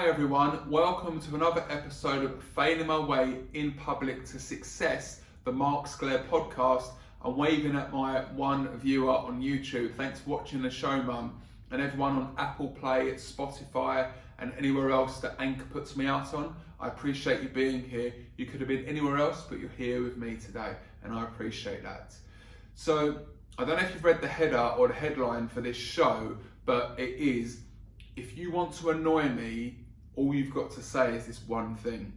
Hi everyone, welcome to another episode of Failing My Way in Public to Success, the Mark Sclair podcast. I'm waving at my one viewer on YouTube. Thanks for watching the show, Mum, and everyone on Apple Play, Spotify, and anywhere else that Anchor puts me out on. I appreciate you being here. You could have been anywhere else, but you're here with me today, and I appreciate that. So, I don't know if you've read the header or the headline for this show, but it is, if you want to annoy me, all you've got to say is this one thing.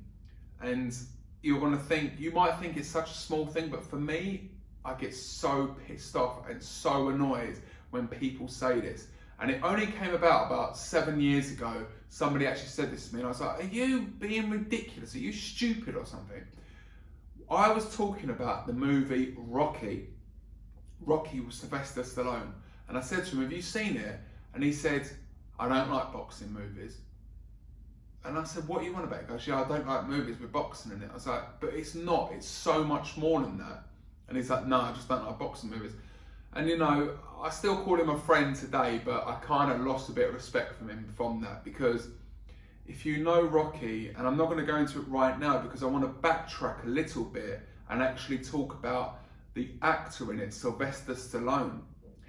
And you're going to think, you might think it's such a small thing, but for me, I get so pissed off and so annoyed when people say this. And it only came about 7 years ago. Somebody actually said this to me and I was like, are you being ridiculous? Are you stupid or something? I was talking about the movie Rocky. Rocky with Sylvester Stallone. And I said to him, have you seen it? And he said, I don't like boxing movies. And I said, what are you on about? He goes, yeah, I don't like movies with boxing in it. I was like, but it's not, it's so much more than that. And he's like, no, I just don't like boxing movies. And you know, I still call him a friend today, but I kind of lost a bit of respect from him from that, because if you know Rocky, and I'm not going to go into it right now because I want to backtrack a little bit and actually talk about the actor in it, Sylvester Stallone.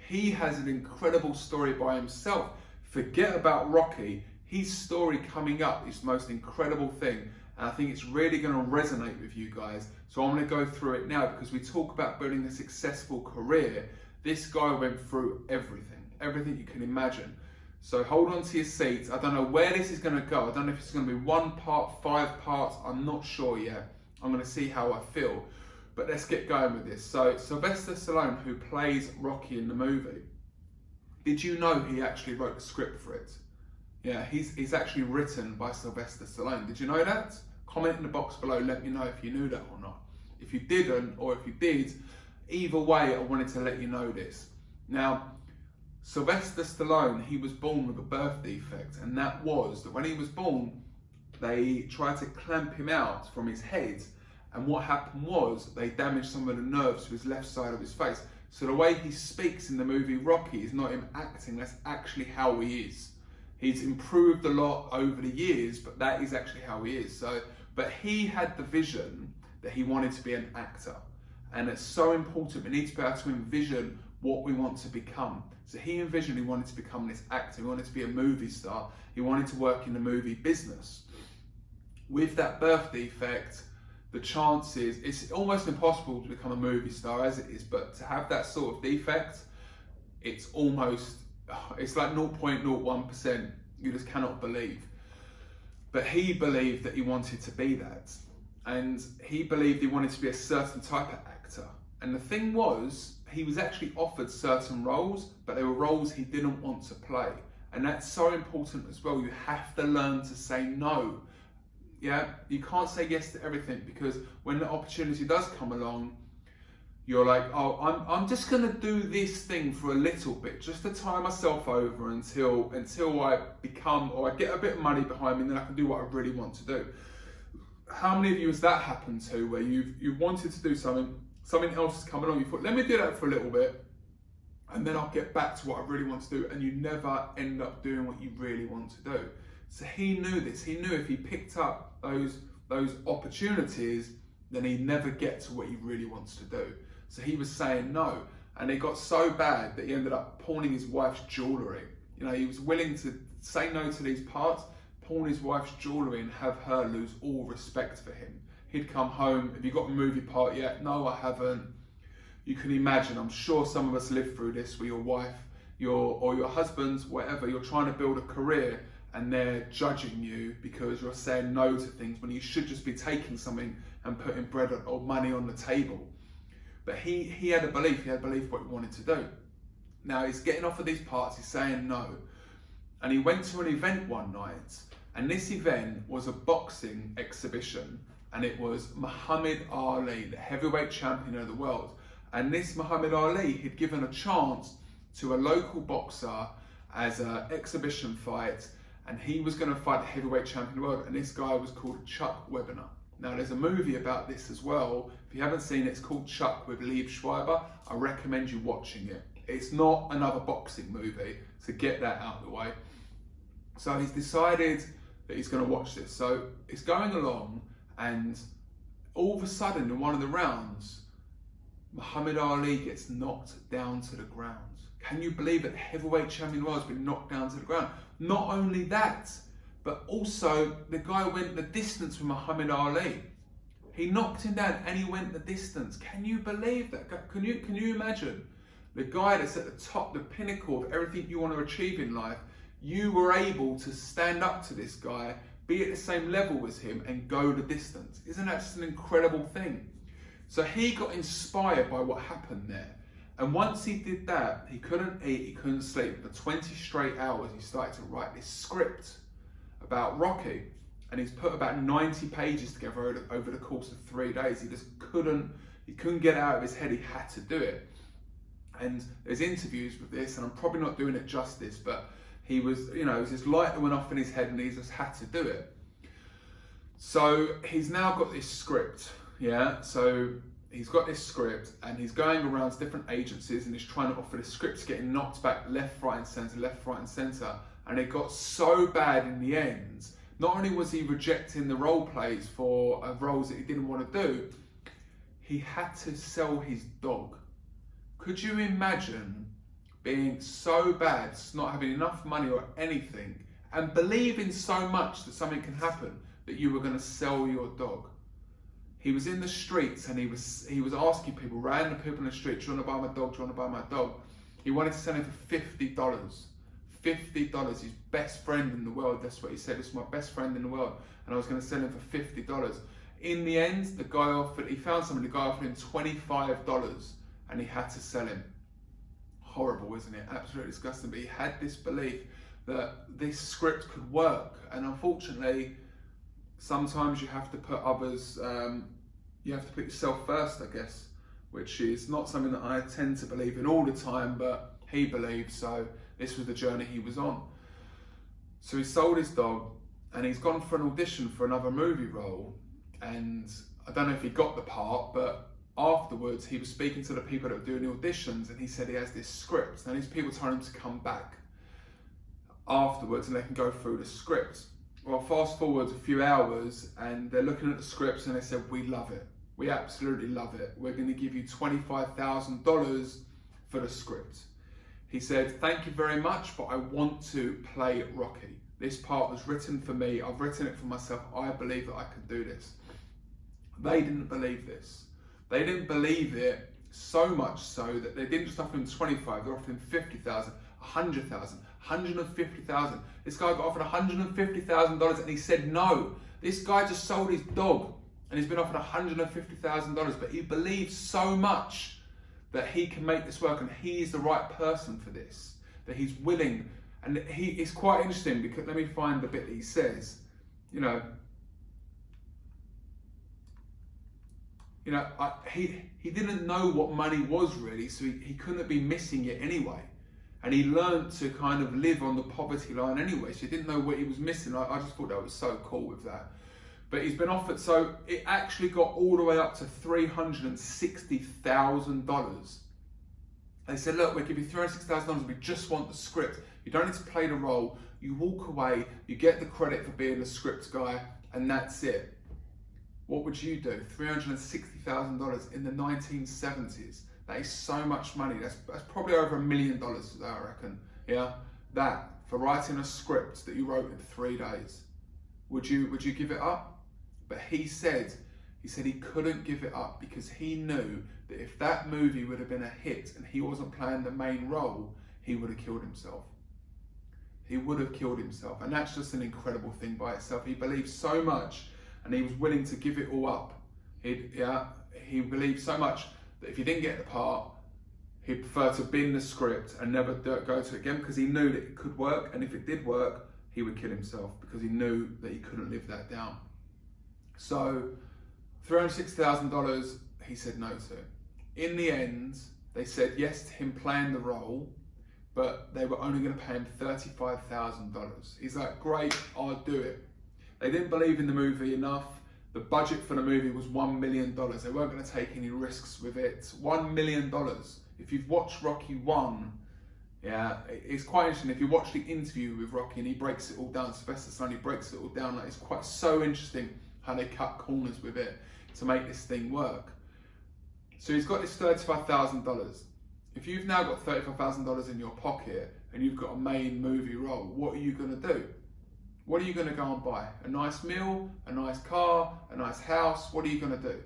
He has an incredible story by himself. Forget about Rocky. His story coming up is the most incredible thing. And I think it's really going to resonate with you guys. So I'm going to go through it now because we talk about building a successful career. This guy went through everything you can imagine. So hold on to your seats. I don't know where this is going to go. I don't know if it's going to be 1 part, 5 parts. I'm not sure yet. I'm going to see how I feel. But let's get going with this. So Sylvester Stallone, who plays Rocky in the movie, did you know he actually wrote the script for it? Yeah, he's actually written by Sylvester Stallone. Did you know that? Comment in the box below, let me know if you knew that or not. If you didn't, or if you did, either way, I wanted to let you know this. Now, Sylvester Stallone, he was born with a birth defect, and that was that when he was born, they tried to clamp him out from his head, and what happened was they damaged some of the nerves to his left side of his face. So the way he speaks in the movie Rocky is not him acting, that's actually how he is. He's improved a lot over the years, but that is actually how he is. So, but he had the vision that he wanted to be an actor. And it's so important, we need to be able to envision what we want to become. So he envisioned he wanted to become this actor, he wanted to be a movie star, he wanted to work in the movie business. With that birth defect, the chances, it's almost impossible to become a movie star as it is, but to have that sort of defect, it's like 0.01%, you just cannot believe. But he believed that he wanted to be that. And he believed he wanted to be a certain type of actor. And the thing was, he was actually offered certain roles, but they were roles he didn't want to play. And that's so important as well. You have to learn to say no. Yeah, you can't say yes to everything, because when the opportunity does come along, you're like, oh, I'm just gonna do this thing for a little bit, just to tie myself over until I become, or I get a bit of money behind me, and then I can do what I really want to do. How many of you has that happened to, where you've wanted to do something else has come along, you thought, let me do that for a little bit, and then I'll get back to what I really want to do, and you never end up doing what you really want to do. So he knew this. He knew if he picked up those opportunities, then he'd never get to what he really wants to do. So he was saying no, and it got so bad that he ended up pawning his wife's jewellery. You know, he was willing to say no to these parts, pawn his wife's jewellery, and have her lose all respect for him. He'd come home, have you got a movie part yet? No, I haven't. You can imagine, I'm sure some of us live through this, where your wife, or your husband, whatever, you're trying to build a career, and they're judging you because you're saying no to things when you should just be taking something and putting bread or money on the table. But he had a belief, what he wanted to do. Now he's getting off of these parts, he's saying no. And he went to an event one night, and this event was a boxing exhibition, and it was Muhammad Ali, the heavyweight champion of the world. And this Muhammad Ali had given a chance to a local boxer as an exhibition fight, and he was going to fight the heavyweight champion of the world, and this guy was called Chuck Webinar. Now there's a movie about this as well. If you haven't seen it, it's called Chuck with Liev Schreiber. I recommend you watching it. It's not another boxing movie, so get that out of the way. So he's decided that he's going to watch this. So it's going along, and all of a sudden in one of the rounds, Muhammad Ali gets knocked down to the ground. Can you believe it? The heavyweight champion of the world has been knocked down to the ground. Not only that, but also the guy went the distance with Muhammad Ali. He knocked him down and he went the distance. Can you believe that? Can you imagine? The guy that's at the top, the pinnacle of everything you want to achieve in life, you were able to stand up to this guy, be at the same level as him and go the distance. Isn't that just an incredible thing? So he got inspired by what happened there. And once he did that, he couldn't eat, he couldn't sleep. For 20 straight hours, he started to write this script about Rocky. And he's put about 90 pages together over the course of 3 days. He just couldn't get it out of his head. He had to do it. And there's interviews with this, and I'm probably not doing it justice, but he was, it was this light that went off in his head and he just had to do it. So he's now got this script, yeah? So he's got this script and he's going around to different agencies and he's trying to offer the scripts, getting knocked back left, right and centre. And it got so bad in the end, not only was he rejecting the role plays for roles that he didn't want to do, he had to sell his dog. Could you imagine being so bad, not having enough money or anything, and believing so much that something can happen that you were going to sell your dog? He was in the streets and he was asking people, random people in the street, do you want to buy my dog? Do you want to buy my dog? He wanted to sell him for $50. $50, his best friend in the world. That's what he said. This is my best friend in the world, and I was going to sell him for $50. In the end, the guy offered him $25, and he had to sell him. Horrible, isn't it? Absolutely disgusting. But he had this belief that this script could work, and unfortunately, sometimes you have to put others, you have to put yourself first, I guess, which is not something that I tend to believe in all the time, but he believed, so this was the journey he was on. So he sold his dog and he's gone for an audition for another movie role, and I don't know if he got the part, but afterwards he was speaking to the people that were doing the auditions and he said he has this script. Now these people told him to come back afterwards and they can go through the script. Well, fast forward a few hours and they're looking at the scripts and they said, we love it. We absolutely love it. We're going to give you $25,000 for the script. He said, thank you very much, but I want to play Rocky. This part was written for me. I've written it for myself. I believe that I can do this. They didn't believe this. They didn't believe it so much so that they didn't just offer him 25, they offered him 50,000, 100,000, 150,000. This guy got offered $150,000 and he said no. This guy just sold his dog and he's been offered $150,000, but he believes so much that he can make this work and he is the right person for this, that he's willing. And it's quite interesting because, let me find the bit that he says, he didn't know what money was really, so he couldn't be missing it anyway. And he learned to kind of live on the poverty line anyway, so he didn't know what he was missing. I just thought that was so cool with that. But he's been offered, so it actually got all the way up to $360,000. They said, look, we'll give you $360,000, we just want the script. You don't need to play the role, you walk away, you get the credit for being the script guy, and that's it. What would you do? $360,000 in the 1970s. That is so much money. That's probably over $1 million, I reckon. Yeah, that for writing a script that you wrote in 3 days. Would you give it up? But he said he couldn't give it up because he knew that if that movie would have been a hit and he wasn't playing the main role, he would have killed himself. He would have killed himself, and that's just an incredible thing by itself. He believed so much, and he was willing to give it all up. He believed so much that if he didn't get the part, he'd prefer to bin the script and never go to it again because he knew that it could work, and if it did work, he would kill himself because he knew that he couldn't live that down. So $360,000 he said no to. In the end, they said yes to him playing the role, but they were only going to pay him $35,000. He's like, great, I'll do it. They didn't believe in the movie enough. The budget for the movie was $1 million. They weren't going to take any risks with it. $1 million. If you've watched Rocky 1, Yeah, it's quite interesting. If you watch the interview with Rocky and he breaks it all down, Sylvester Stallone, he breaks it all down. Like, it's quite so interesting how they cut corners with it to make this thing work. So he's got this $35,000. If you've now got $35,000 in your pocket and you've got a main movie role, what are you going to do? What are you going to go and buy? A nice meal, a nice car, a nice house? What are you going to do?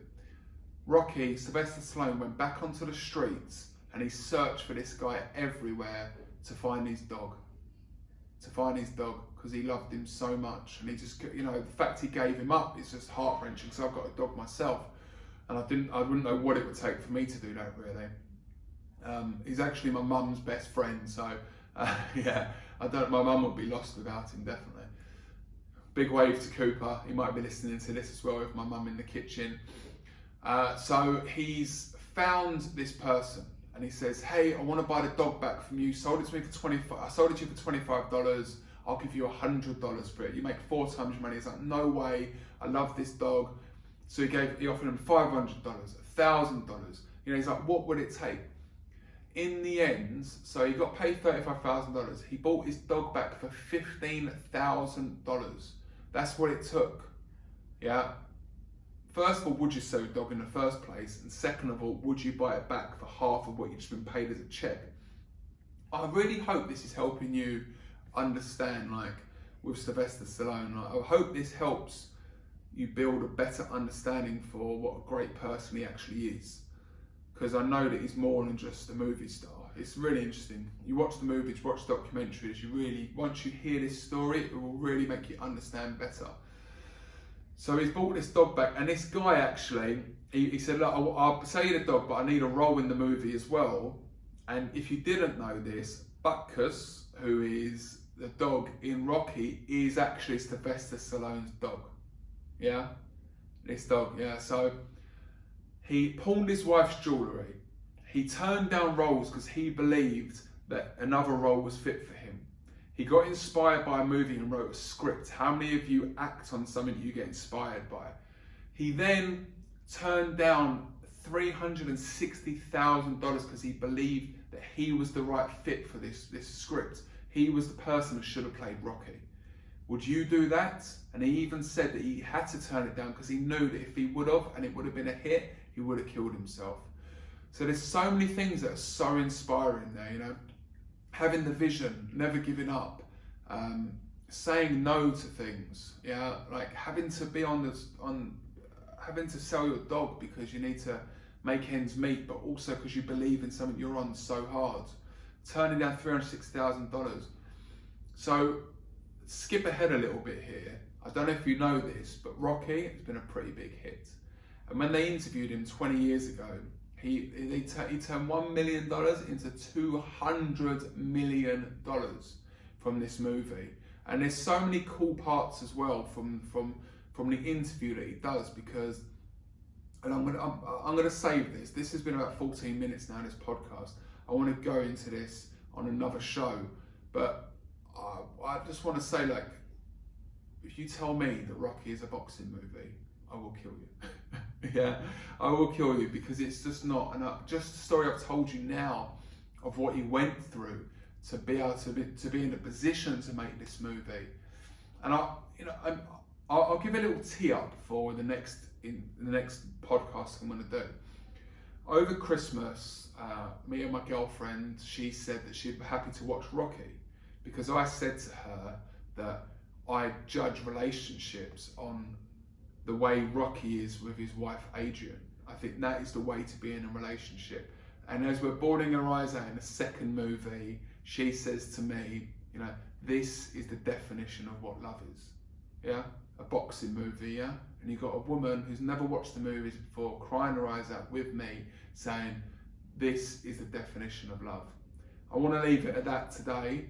Rocky, Sylvester Stallone, went back onto the streets and he searched for this guy everywhere to find his dog. Because he loved him so much. And he just, you know, the fact he gave him up is just heart-wrenching, because I've got a dog myself. And I wouldn't know what it would take for me to do that, really. He's actually my mum's best friend, so yeah, my mum would be lost without him, definitely. Big wave to Cooper, he might be listening to this as well with my mum in the kitchen. So he's found this person and he says, hey, I want to buy the dog back from you. Sold it to me for I sold it to you for $25. I'll give you $100 for it. You make 4 times your money. He's like, no way, I love this dog. So he offered him $500, $1,000. You know, he's like, what would it take? In the end, so he got paid $35,000. He bought his dog back for $15,000. That's what it took. Yeah. First of all, would you sell your dog in the first place? And second of all, would you buy it back for half of what you've just been paid as a check? I really hope this is helping you understand, like with Sylvester Stallone. Like, I hope this helps you build a better understanding for what a great person he actually is. Because I know that he's more than just a movie star. It's really interesting. You watch the movies, watch documentaries, once you hear this story, it will really make you understand better. So he's bought this dog back, and this guy actually, he said, look, I'll sell you the dog, but I need a role in the movie as well. And if you didn't know this, Butkus, who is the dog in Rocky, is actually Sylvester Stallone's dog. Yeah? This dog, yeah. So he pawned his wife's jewellery. He turned down roles because he believed that another role was fit for him. He got inspired by a movie and wrote a script. How many of you act on something you get inspired by? He then turned down $360,000 because he believed that he was the right fit for this script. He was the person who should have played Rocky. Would you do that? And he even said that he had to turn it down because he knew that if he would have, and it would have been a hit, he would have killed himself. So there's so many things that are so inspiring there, you know. Having the vision, never giving up, saying no to things, yeah, like having to be having to sell your dog because you need to make ends meet, but also because you believe in something you're on so hard. Turning down $360,000. So skip ahead a little bit here. I don't know if you know this, but Rocky has been a pretty big hit. And when they interviewed him 20 years ago, he turned $1 million into $200 million from this movie. And there's so many cool parts as well from the interview that he does, because, and I'm gonna save this. This has been about 14 minutes now in this podcast. I want to go into this on another show, but I just want to say, like, if you tell me that Rocky is a boxing movie, I will kill you. Yeah, I will kill you, because it's just not. And just the story I've told you now of what he went through to be able to be in a position to make this movie. And I'll give a little tee up for the next podcast I'm going to do. Over Christmas, me and my girlfriend, she said that she'd be happy to watch Rocky, because I said to her that I judge relationships on the way Rocky is with his wife Adrian. I think that is the way to be in a relationship. And as we're boarding our eyes out in the second movie, she says to me, you know, this is the definition of what love is. Yeah? A boxing movie, yeah? And you've got a woman who's never watched the movies before crying her eyes out with me, saying, this is the definition of love. I want to leave it at that today.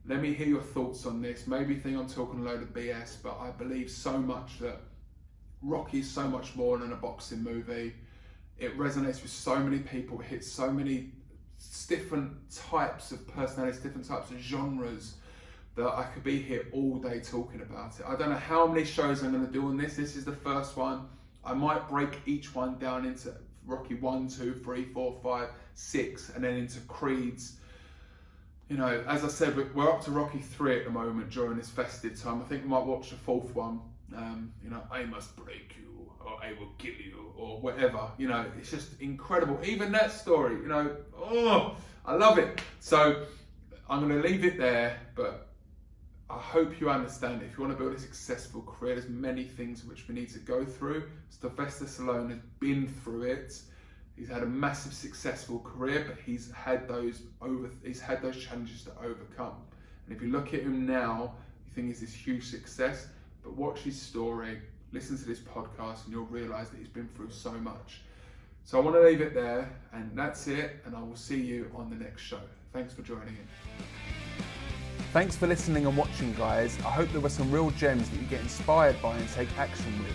Let me hear your thoughts on this. Maybe you think I'm talking a load of BS, but I believe so much that Rocky is so much more than a boxing movie. It resonates with so many people. It hits so many different types of personalities, different types of genres, that I could be here all day talking about it. I don't know how many shows I'm going to do on this. This is the first one. I might break each one down into Rocky 1, 2, 3, 4, 5, 6, and then into Creed's You know, as I said, we're up to Rocky 3 at the moment during this festive time. I think we might watch the fourth one. You know, I must break you, or I will kill you, or whatever. You know, it's just incredible. Even that story, you know, oh, I love it. So I'm going to leave it there, but I hope you understand if you want to build a successful career, there's many things which we need to go through. Sylvester Stallone has been through it. He's had a massive successful career, but he's had those challenges to overcome. And if you look at him now, you think he's this huge success, but watch his story, listen to this podcast, and you'll realise that he's been through so much. So I want to leave it there, and that's it, and I will see you on the next show. Thanks for joining in. Thanks for listening and watching, guys. I hope there were some real gems that you get inspired by and take action with.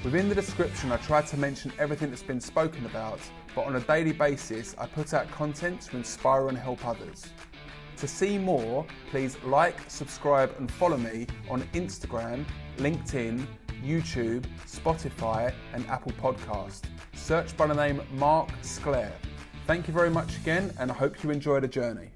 Within the description, I try to mention everything that's been spoken about, but on a daily basis, I put out content to inspire and help others. To see more, please like, subscribe and follow me on Instagram, LinkedIn, YouTube, Spotify and Apple Podcast. Search by the name Mark Sclair. Thank you very much again, and I hope you enjoy the journey.